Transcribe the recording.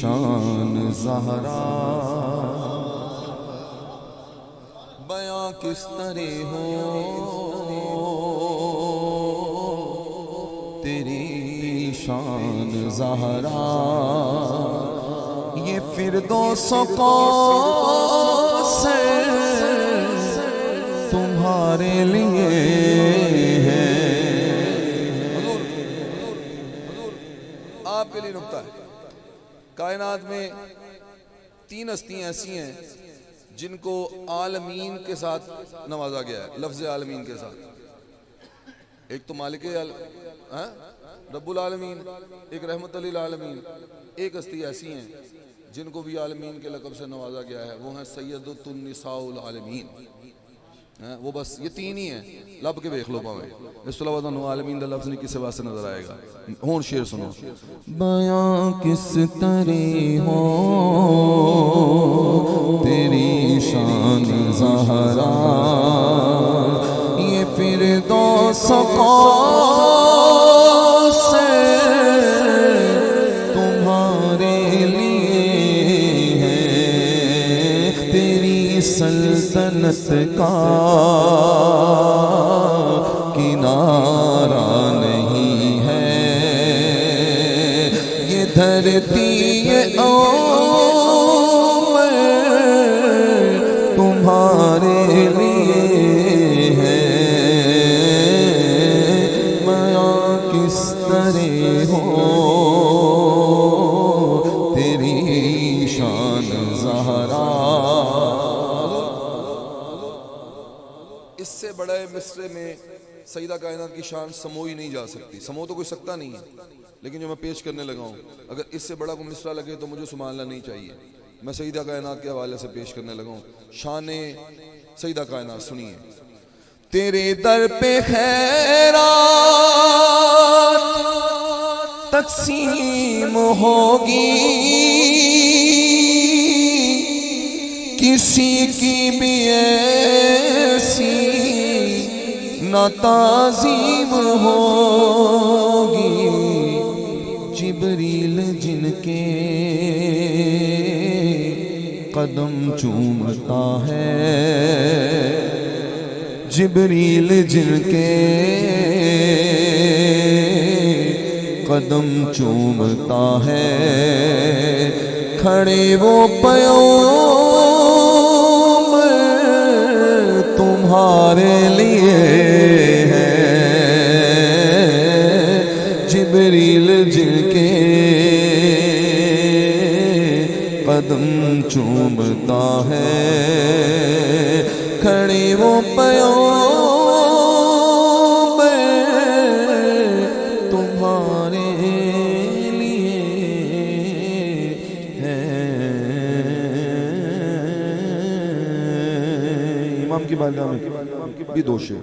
شان زہرا بیاں کس طرح ہو تیری شان زہرا یہ فردوس و سے تمہارے لیے ہے۔ آپ کے لیے نکتہ ہے، کائنات میں 3 ہستیاں ایسی ہیں جن کو عالمین کے ساتھ نوازا گیا ہے، لفظ عالمین کے ساتھ۔ ایک تو مالک رب العالمین، ایک رحمت للعالمین، ایک ہستی ایسی ہیں جن کو بھی عالمین کے لقب سے نوازا گیا ہے، وہ ہیں سیدۃ النساء العالمین۔ وہ بس یہ 3 ہی ہیں، لب کے دیکھ لو پاویں، اس طرح وزن عالمین دا لفظ نہیں کسی واسطے نظر آئے گا۔ ہون شعر سنو۔ بیاں کس طرح ہو تیری شان زہرا یہ فردوس و سے تمہارے لیے ہے۔ تیری سلطنت کا کنارہ نہیں ہے، یہ دھرتی تمہارے لیے ہے۔ بیاں کس طرح ہو تیری شان زہرا۔ اس سے بڑے مصرے میں سیدہ کائنات کی شان سموئی نہیں جا سکتی، سمو تو کوئی سکتا نہیں ہے، لیکن جو میں پیش کرنے لگا ہوں اگر اس سے بڑا کوئی مصرع لگے تو مجھے سنبھالنا نہیں چاہیے۔ میں سیدہ کائنات کے حوالے سے پیش کرنے لگا ہوں شان سیدہ کائنات، سنیے۔ تیرے در پہ خیرات تقسیم ہوگی، کسی کی بھی ایسی نہ تعظیم ہوگی۔ جبریل جن کے قدم چومتا ہے، جبریل جن کے قدم چومتا ہے، کھڑے وہ پیام تمہارے لیے ہے۔ جبریل جن کے قدم چومتا ہے، کھڑے وہ پیام تمہارے لیے ہے۔ امام کی بارگاہ میں بھی 2 شعر۔